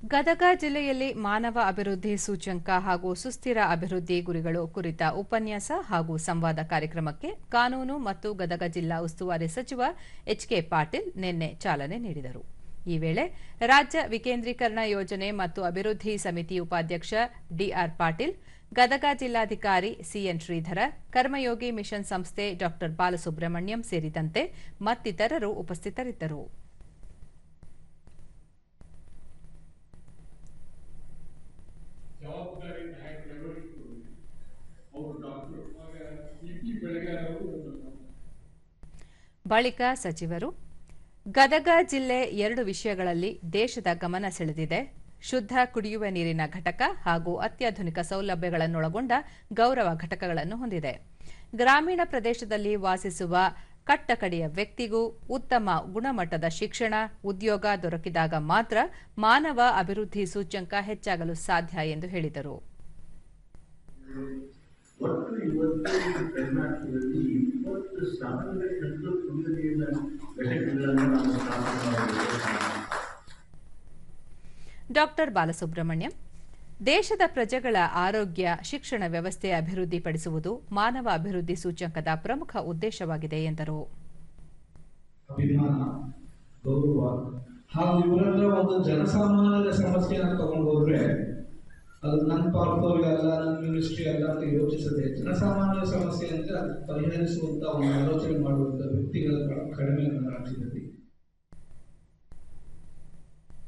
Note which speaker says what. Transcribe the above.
Speaker 1: ಗದಗ ಜಿಲ್ಲೆಯಲ್ಲಿ ಮಾನವ ಅಭಿವೃದ್ಧಿ ಸೂಚ್ಯಂಕ ಹಾಗೂ ಸುಸ್ಥಿರ ಅಭಿವೃದ್ಧಿ ಗುರಿಗಳು ಕುರಿತ ಉಪನ್ಯಾಸ ಹಾಗೂ ಸಂವಾದ ಕಾರ್ಯಕ್ರಮಕ್ಕೆ ಕಾನೂನು ಮತ್ತು ಗದಗ ಜಿಲ್ಲಾ ಉಸ್ತುವಾರಿ ಸಚಿವ ಎಚ್ಕೆ ಪಾಟೀಲ್ ನಿನ್ನೆ ಚಾಲನೆ ನೀಡಿದರು. ಈ ವೇಳೆ ರಾಜ್ಯ ವಿಕೇಂದ್ರೀಕರಣ ಯೋಜನೆ ಮತ್ತು ಅಭಿವೃದ್ಧಿ ಸಮಿತಿ ಉಪಾಧ್ಯಕ್ಷ ಡಿಆರ್ ಪಾಟೀಲ್, ಗದಗ ಜಿಲ್ಲಾಧಿಕಾರಿ ಸಿಎನ್ ಶ್ರೀಧರ, ಕರ್ಮಯೋಗಿ ಮಿಷನ್ ಸಂಸ್ಥೆ ಡಾ ಬಾಲಸುಬ್ರಹ್ಮಣ್ಯಂ ಸೇರಿದಂತೆ ಮತ್ತಿತರರು ಉಪಸ್ಥಿತರಿದ್ದರು.
Speaker 2: ಜವಾಬ್ದಾರಿ ನಾಯಕರು ಅವರು ಡಾಕ್ಟರ್
Speaker 1: ಬಳಿಕ ಸಚಿವರು, ಗದಗ ಜಿಲ್ಲೆ 2 ವಿಷಯಗಳಲ್ಲಿ ದೇಶದ ಗಮನ ಸೆಳೆದಿದೆ. ಶುದ್ಧ ಕುಡಿಯುವ ನೀರಿನ ಘಟಕ ಹಾಗೂ ಅತ್ಯಾಧುನಿಕ ಸೌಲಭ್ಯಗಳನ್ನೊಳಗೊಂಡ ಗೌರವ ಘಟಕಗಳನ್ನು ಹೊಂದಿದೆ. ಗ್ರಾಮೀಣ ಪ್ರದೇಶದಲ್ಲಿ ವಾಸಿಸುವ ಕಟ್ಟಕಡೆಯ ವ್ಯಕ್ತಿಗೂ ಉತ್ತಮ ಗುಣಮಟ್ಟದ ಶಿಕ್ಷಣ, ಉದ್ಯೋಗ ದೊರಕಿದಾಗ ಮಾತ್ರ ಮಾನವ ಅಭಿವೃದ್ಧಿ ಸೂಚ್ಯಂಕ ಹೆಚ್ಚಾಗಲು ಸಾಧ್ಯ ಎಂದು ಹೇಳಿದರು. ಡಾ ಬಾಲಸುಬ್ರಹ್ಮಣ್ಯಂ, ದೇಶದ ಪ್ರಜೆಗಳ ಆರೋಗ್ಯ, ಶಿಕ್ಷಣ ವ್ಯವಸ್ಥೆ ಅಭಿವೃದ್ಧಿಪಡಿಸುವುದು ಮಾನವ ಅಭಿವೃದ್ಧಿ ಸೂಚ್ಯಂಕದ ಪ್ರಮುಖ ಉದ್ದೇಶವಾಗಿದೆ ಎಂದರು.
Speaker 3: ಅಭಿಮಾನ, ಗೌರವ ಹಾಗೂ ಇವರೆಲ್ಲ ಒಂದು ಜನಸಾಮಾನ್ಯರ ಸಮಸ್ಯೆಯನ್ನು ತಗೊಂಡು ಹೋದ್ರೆ ಅದು ನನ್ನ ಪಾರ್ಟೋರಿಯಲ್ ಅಲ್ಲ, ನನ್ನ ಮಿನಿಸ್ಟ್ರಿ ಅಲ್ಲ ಅಂತ ಯೋಚಿಸದೆ ಜನಸಾಮಾನ್ಯ ಸಮಸ್ಯೆ ಅಂತ ಪರಿಹರಿಸುವಂತ ಒಂದು ಆಲೋಚನೆ ಮಾಡುವಂತ ವ್ಯಕ್ತಿಗಳ ಕಡಿಮೆ ನಮ್ಮ ರಾಜ್ಯದಲ್ಲಿ.